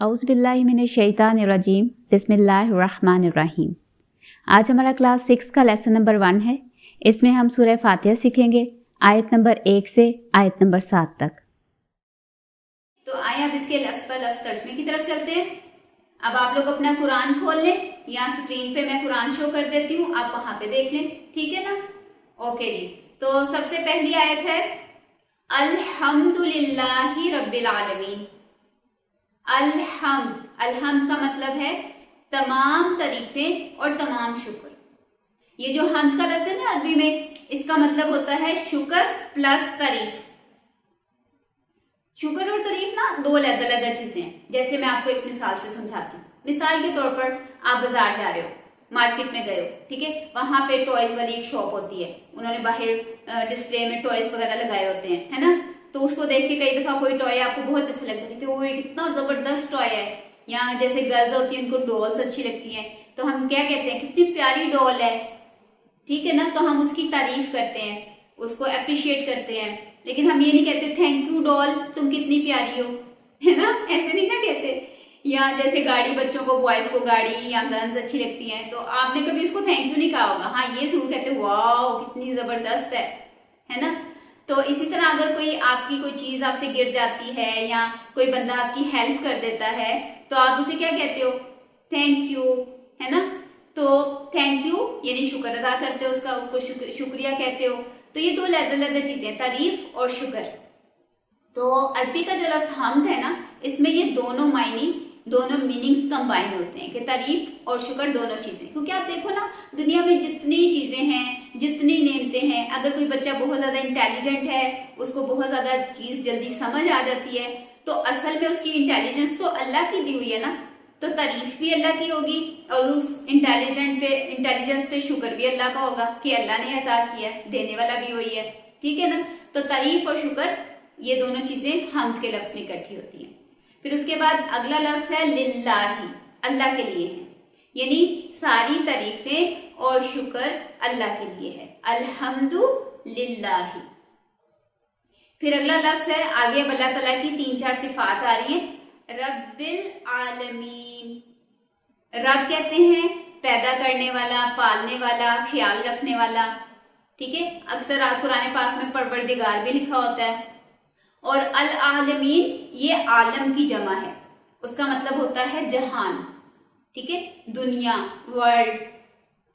औज़ बिल्लाहि मिनश शैतानिर रजीम बिस्मिल्लाहिर रहमानिर रहीम। आज हमारा क्लास 6 का लेसन नंबर 1 है। इसमें हम सूरह फातिहा सीखेंगे आयत नंबर 1 से आयत नंबर 7 तक। तो आइए अब इसके लफ्ज़ पर लफ्ज़ तर्जमे की तरफ चलते हैं। अब आप लोग अपना कुरान खोल लें, यहाँ स्क्रीन पे मैं कुरान शो कर देती हूँ, आप वहां पे देख लें, ठीक है ना। ओके जी, तो सबसे पहली आयत है अल्हम्दुलिल्लाहि रब्बिल आलमीन। अलहम्द का मतलब है तमाम तारीफें और तमाम शुक्र। ये जो हम्द का लफ्ज़ है ना अरबी में, इसका मतलब होता है शुक्र प्लस तारीफ। शुक्र और तारीफ ना दो अलग-अलग चीजें हैं। जैसे मैं आपको एक मिसाल से समझाती हूँ। मिसाल के तौर पर आप बाजार जा रहे हो, मार्केट में गए हो, ठीक है, वहां पे टॉयज वाली एक शॉप होती है, उन्होंने बाहर डिस्प्ले में टॉयज वगैरह लगाए होते हैं, है ना। तो उसको देख के कई दफा कोई टॉय आपको बहुत अच्छा लगता है, वो कितना जबरदस्त टॉय है। यहाँ जैसे गर्ल्स होती हैं उनको डॉल्स अच्छी लगती हैं, तो हम क्या कहते हैं, कितनी प्यारी डॉल है, ठीक है ना। तो हम उसकी तारीफ करते हैं, उसको अप्रिशिएट करते हैं, लेकिन हम ये नहीं कहते थैंक यू डॉल तुम कितनी प्यारी हो, है ना, ऐसे नहीं ना कहते। या जैसे गाड़ी, बच्चों को, बॉयज को गाड़ी या गन्स अच्छी लगती हैं, तो आपने कभी उसको थैंक यू नहीं कहा होगा, हाँ ये जरूर कहते वाओ कितनी जबरदस्त है ना। तो इसी तरह अगर कोई आपकी कोई चीज आपसे गिर जाती है या कोई बंदा आपकी हेल्प कर देता है, तो आप उसे क्या कहते हो, थैंक यू, है ना। तो थैंक यू यानी शुक्र अदा करते हो उसका, उसको शुक्रिया कहते हो। तो ये दो अलग-अलग चीजें, तारीफ और शुक्र। तो अरबी का जो लफ्ज हम्द है ना, इसमें ये दोनों मायनी, दोनों मीनिंग्स कंबाइन होते हैं कि तारीफ और शुक्र दोनों चीजें। क्योंकि आप देखो ना, दुनिया में जितनी चीजें हैं, जितनी नेमतें हैं, अगर कोई बच्चा बहुत ज्यादा इंटेलिजेंट है, उसको बहुत ज्यादा चीज जल्दी समझ आ जाती है, तो असल में उसकी इंटेलिजेंस तो अल्लाह की दी हुई है ना, तो तारीफ भी अल्लाह की होगी और उस इंटेलिजेंस पे शुक्र भी अल्लाह का होगा कि अल्लाह ने अता किया, देने वाला भी वही है, ठीक है ना। तो तारीफ और शुक्र ये दोनों चीजें हम्द के लफ्ज में इकट्ठी होती हैं। फिर उसके बाद अगला लफ्ज है लिल्लाही, अल्लाह के लिए है, यानी सारी तारीफें और शुक्र अल्लाह के लिए है, अल्हम्दु लिल्लाही। फिर अगला लफ्ज है, आगे अब अल्लाह ताला की 3-4 सिफात आ रही है। रब्बिल आलमीन, रब कहते हैं पैदा करने वाला, पालने वाला, ख्याल रखने वाला, ठीक है। अक्सर कुरान पाक में परवरदिगार भी लिखा होता है। और अल आलमीन ये आलम की जमा है, उसका मतलब होता है जहान, ठीक है, दुनिया, वर्ल्ड।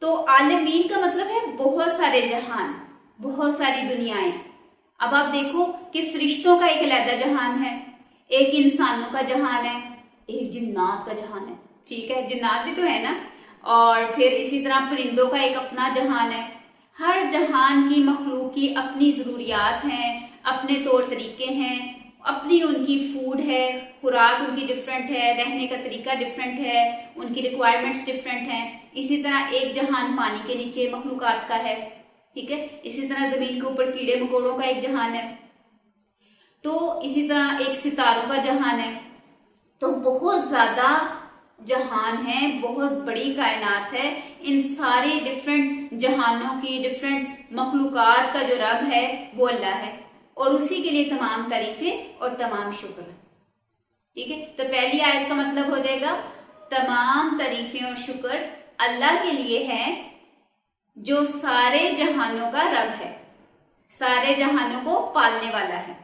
तो आलमीन का मतलब है बहुत सारे जहान, बहुत सारी दुनियाएं। अब आप देखो कि फरिश्तों का एक अलग जहान है, एक इंसानों का जहान है, एक जिन्नात का जहान है, ठीक है, जिन्नात भी तो है ना। और फिर इसी तरह परिंदों का एक अपना जहान है। हर जहान की मखलूक की अपनी जरूरियात हैं, अपने तौर तरीके हैं, अपनी उनकी फूड है, खुराक उनकी डिफरेंट है, रहने का तरीका डिफरेंट है, उनकी रिक्वायरमेंट्स डिफरेंट हैं। इसी तरह एक जहान पानी के नीचे मखलूकात का है, ठीक है। इसी तरह जमीन के ऊपर कीड़े मकोड़ों का एक जहान है। तो इसी तरह एक सितारों का जहान है। तो बहुत ज्यादा जहान है, बहुत बड़ी कायनात है। इन सारे डिफरेंट जहानों की, डिफरेंट मखलूकात का जो रब है वो अल्लाह है, और उसी के लिए तमाम तारीफें और तमाम शुक्र, ठीक है। तो पहली आयत का मतलब हो जाएगा तमाम तारीफें और शुक्र अल्लाह के लिए है जो सारे जहानों का रब है, सारे जहानों को पालने वाला है,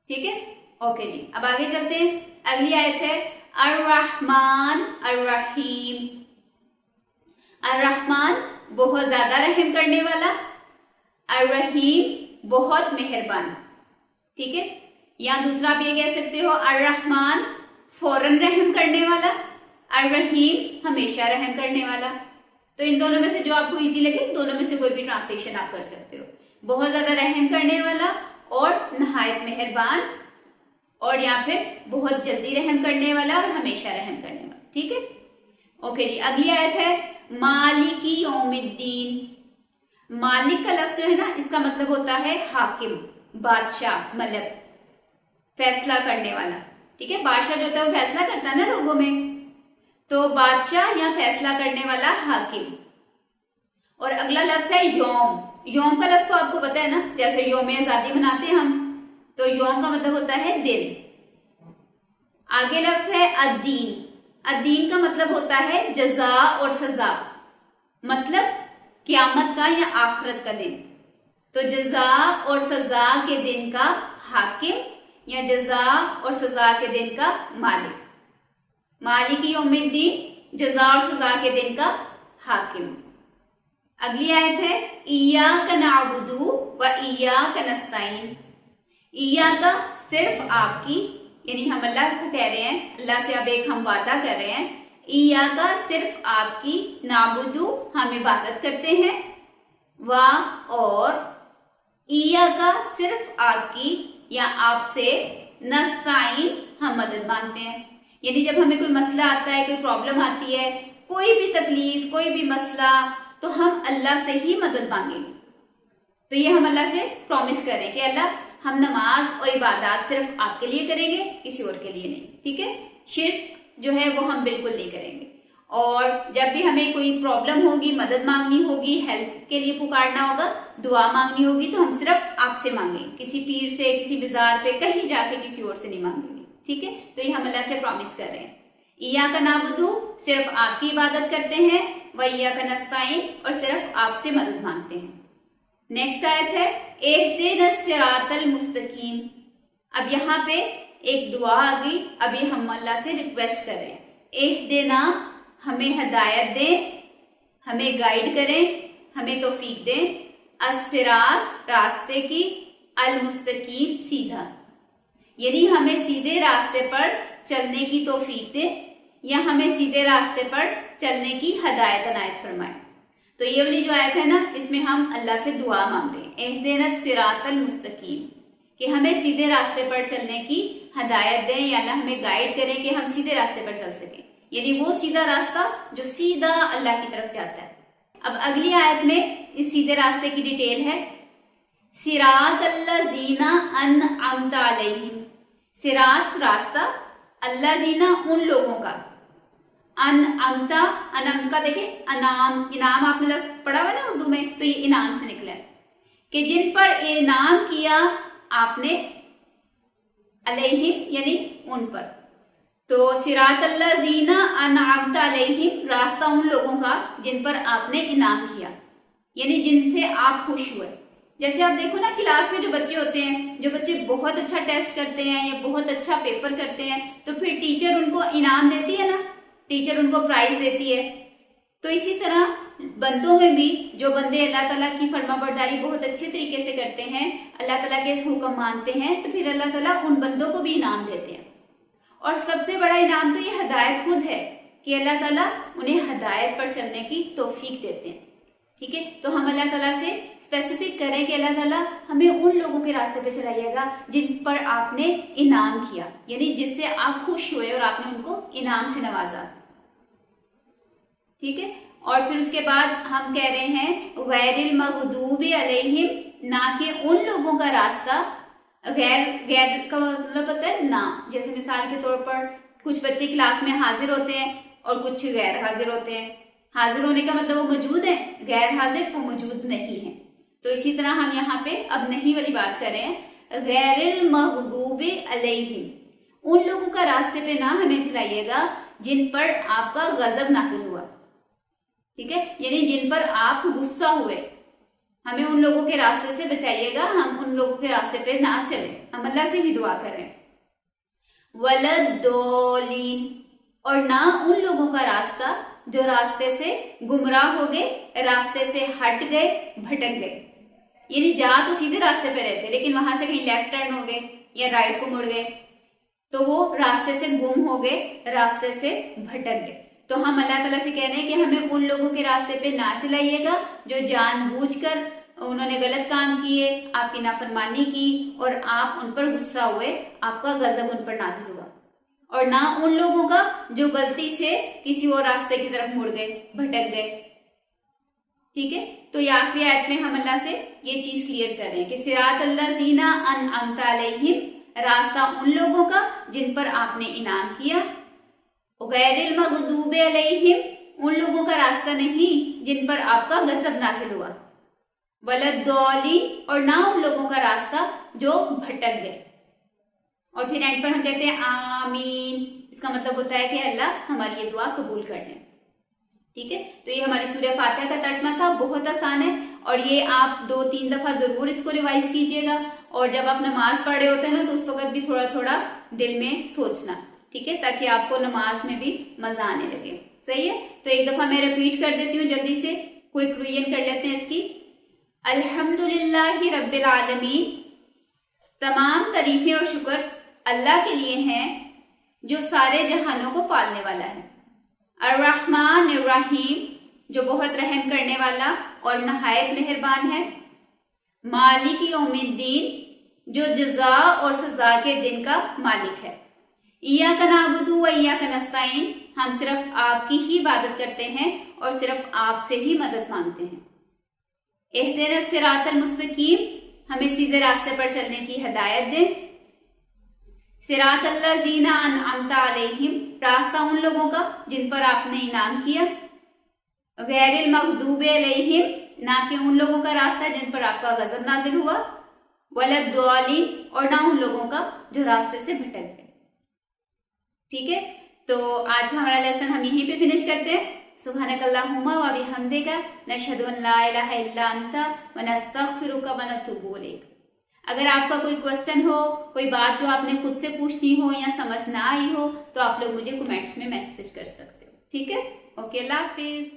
ठीक है। ओके जी, अब आगे चलते हैं। अगली आयत है अर्रहमान अर्रहीम। अर्रहमान बहुत ज्यादा रहम करने वाला, अर्रहीम बहुत मेहरबान, ठीक है। या दूसरा आप ये कह सकते हो अर्रहमान फौरन रहम करने वाला, अर्रहीम हमेशा रहम करने वाला। तो इन दोनों में से जो आपको इजी लगे, दोनों में से कोई भी ट्रांसलेशन आप कर सकते हो। बहुत ज्यादा रहम करने वाला और नहायत मेहरबान, और यहाँ पे बहुत जल्दी रहम करने वाला और हमेशा रहम करने वाला, ठीक है। ओके जी, अगली आयत है मालिकी यौमिद्दीन। मालिक का लफ्ज जो है ना, इसका मतलब होता है हाकिम, बादशाह, मलक, फैसला करने वाला, ठीक है। बादशाह जो होता है वो फैसला करता है ना लोगों में, तो बादशाह या फैसला करने वाला हाकिम। और अगला लफ्ज है यौम। यौम का लफ्ज तो आपको पता है ना, जैसे यौम आजादी मनाते हैं हम, तो यौम का मतलब होता है दिन, आगे लफ्ज है अद्दीन। अद्दीन का मतलब होता है जजा और सजा, मतलब क़यामत का या आखिरत का दिन। तो जजा और सजा के दिन का हाकिम या जजा और सजा के दिन का मालिक। मालिक यौमिद्दीन, जजा और सजा के दिन का हाकिम। अगली आयत है इय्याका नअबुदु व इय्याका नस्तईन। इय्याका सिर्फ आपकी, यानी हम अल्लाह को कह रहे हैं, अल्लाह से अब एक हम वादा कर रहे हैं, इय्याका सिर्फ आपकी, नाबुदु हम इबादत करते हैं, व और इय्याका सिर्फ आपकी या आपसे, नस्ताइन हम मदद मांगते हैं। यानी जब हमें कोई मसला आता है, कोई प्रॉब्लम आती है, कोई भी तकलीफ, कोई भी मसला, तो हम अल्लाह से ही मदद मांगेंगे। तो ये हम अल्लाह से प्रॉमिस करें कि अल्लाह हम नमाज और इबादत सिर्फ आपके लिए करेंगे, किसी और के लिए नहीं, ठीक है। शिर्क जो है वो हम बिल्कुल नहीं करेंगे। और जब भी हमें कोई प्रॉब्लम होगी, मदद मांगनी होगी, हेल्प के लिए पुकारना होगा, दुआ मांगनी होगी, तो हम सिर्फ आपसे मांगेंगे, किसी पीर से, किसी बाजार पे, कहीं जाके किसी और से नहीं मांगेंगे, ठीक है। तो ये हम अल्लाह से प्रॉमिस कर रहे हैं। इय्याका नअबुदु सिर्फ आपकी इबादत करते हैं, व इय्याका नस्तईन और सिर्फ आपसे मदद मांगते हैं। नेक्स्ट आयत है इहदिना सिरातल मुस्तकीम। अब यहाँ पे एक दुआ आ गई। अभी हम अल्लाह से रिक्वेस्ट कर रहे हैं, इहदिना हमें हदायत दें, हमें गाइड करें, हमें तौफीक दें, अस्सिरात रास्ते की, अल मुस्तकीम सीधा, यानी हमें सीधे रास्ते पर चलने की तौफीक दें या हमें सीधे रास्ते पर चलने की हदायत अनायत फरमाए। तो ये वाली जो आयत है ना, इसमें हम अल्लाह से दुआ मांग रहे हैं, इहदिना सिरातल मुस्तकीम, कि हमें सीधे रास्ते पर चलने की हदायत दें या अल्लाह हमें गाइड करें कि हम सीधे रास्ते पर चल सकें, यानी वो सीधा रास्ता जो सीधा अल्लाह की तरफ जाता है। अब अगली आयत में इस सीधे रास्ते की डिटेल है, सिरातल्लज़ीना अनअमता अलैहिम। सिरात रास्ता, अल्लज़ीना उन लोगों का, अनअमता, अनम का देखें अनाम, इनाम आपने लफ्ज पढ़ा हुआ ना उर्दू में, तो ये इनाम से निकला है कि जिन पर इनाम किया आपने, अलैहिम यानी उन पर। तो सिरातल्लज़ीना अनअमता अलैहिम रास्ता उन लोगों का जिन पर आपने इनाम किया, यानी जिनसे आप खुश हुए। जैसे आप देखो ना क्लास में जो बच्चे होते हैं, जो बच्चे बहुत अच्छा टेस्ट करते हैं या बहुत अच्छा पेपर करते हैं, तो फिर टीचर उनको इनाम देती है ना, टीचर उनको प्राइज देती है। तो इसी तरह बंदों में भी जो बंदे अल्लाह ताला की फरमाबरदारी बहुत अच्छे तरीके से करते हैं, अल्लाह ताला के हुक्म मानते हैं, तो फिर अल्लाह ताला उन बंदों को भी इनाम देते हैं। और सबसे बड़ा इनाम तो ये हदायत खुद है कि अल्लाह ताला उन्हें हदायत पर चलने की तौफीक देते हैं, ठीक है। तो हम अल्लाह ताला से स्पेसिफिक करें कि अल्लाह ताला हमें उन लोगों के रास्ते पे चलाइएगा जिन पर आपने इनाम किया, यानी जिससे आप खुश हुए और आपने उनको इनाम से नवाजा, ठीक है। और फिर उसके बाद हम कह रहे हैं गैरिल मग़दूबि अलैहिम, ना कि उन लोगों का रास्ता। गैर, गैर का मतलब होता है ना, जैसे मिसाल के तौर पर कुछ बच्चे क्लास में हाजिर होते हैं और कुछ गैर हाजिर होते हैं। हाजिर होने का मतलब वो मौजूद है, गैर हाजिर वो मौजूद नहीं है। तो इसी तरह हम यहाँ पे अब नहीं वाली बात कर रहे हैं, गैरिल मग़दूबि अलैहिम, उन लोगों का रास्ते पे ना हमें चलाइएगा जिन पर आपका गजब नाजिल हुआ, ठीक है, यानी जिन पर आप गुस्सा हुए, हमें उन लोगों के रास्ते से बचाइएगा, हम उन लोगों के रास्ते पे ना चलें। हम अल्लाह से भी दुआ कर रहे हैं। वलद्दोलीन, और ना उन लोगों का रास्ता जो रास्ते से गुमराह हो गए, रास्ते से हट गए, भटक गए, यानी जा तो सीधे रास्ते पे रहते लेकिन वहां से कहीं लेफ्ट टर्न हो गए या राइट को मुड़ गए, तो वो रास्ते से गुम हो गए, रास्ते से भटक गए। तो हम अल्लाह ताला से कह रहे हैं कि हमें उन लोगों के रास्ते पे ना चलाइएगा जो जानबूझकर उन्होंने गलत काम किए, आपकी नाफरमानी की और आप उन पर गुस्सा हुए, आपका गजब उन पर नाजिल हुआ। और ना उन लोगों का जो गलती से किसी और रास्ते की तरफ मुड़ गए, भटक गए, ठीक है। तो ये आखिरी आयत में हम अल्लाह से ये चीज क्लियर कर रहे हैं कि सिरातल्लज़ीना अनअमता अलैहिम, रास्ता उन लोगों का जिन पर आपने इनाम किया, गैरिल मग़दूबि अलैहिम, उन लोगों का रास्ता नहीं जिन पर आपका गजब नाजिल हुआ, वलद्दोलीन, और ना उन लोगों का रास्ता जो भटक गए। और फिर एंड पर हम कहते हैं आमीन। इसका मतलब होता है कि अल्लाह हमारी ये दुआ कबूल कर ले। ठीक है, तो ये हमारी सूरह फातिहा का तर्जमा था। बहुत आसान है और ये आप 2-3 दफा जरूर इसको रिवाइज कीजिएगा। और जब आप नमाज पढ़ रहे होते हैं ना तो उस वक्त भी थोड़ा थोड़ा दिल में सोचना, ठीक है, ताकि आपको नमाज में भी मजा आने लगे। सही है, तो एक दफा मैं रिपीट कर देती हूँ जल्दी से, क्विक रिवीजन कर लेते हैं इसकी। अल्हम्दुलिल्लाहि रब्बिल आलमीन, तमाम तारीफें और शुक्र अल्लाह के लिए हैं जो सारे जहानों को पालने वाला है। अर्रहमान अर्रहीम, जो बहुत रहम करने वाला और नहायत मेहरबान है। मालिक यौमिद्दीन, जो जज़ा और सजा के दिन का मालिक है। इय्याका नअबुदु व इय्याका नस्तईन, हम सिर्फ आपकी ही इबादत करते हैं और सिर्फ आपसे ही मदद मांगते हैं। इहदिनस सिरातल मुस्तकीम, हमें सीधे रास्ते पर चलने की हिदायत दें। सिरातल लज़ीना अनअमता अलैहिम, रास्ता उन लोगों का जिन पर आपने इनाम किया। गैरिल मग़दूबि अलैहिम, ना कि उन लोगों का रास्ता जिन पर आपका गजब नाजिल हुआ। वलद्दालिन, और ना उन लोगों का जो रास्ते से भटक गए। ठीक है, तो आज का हमारा लेसन हम यहीं पे फिनिश करते हैं। सुब्हानकल्लाहुम्मा व बिहम्दिका नशहदु अन ला इलाहा इल्ला अंता व नस्तगफिरुका व नतूबु इलैक। अगर आपका कोई क्वेश्चन हो, कोई बात जो आपने खुद से पूछनी हो या समझ ना आई हो, तो आप लोग मुझे कमेंट्स में मैसेज कर सकते हो। ठीक है, ओके, अल्लाह हाफिज।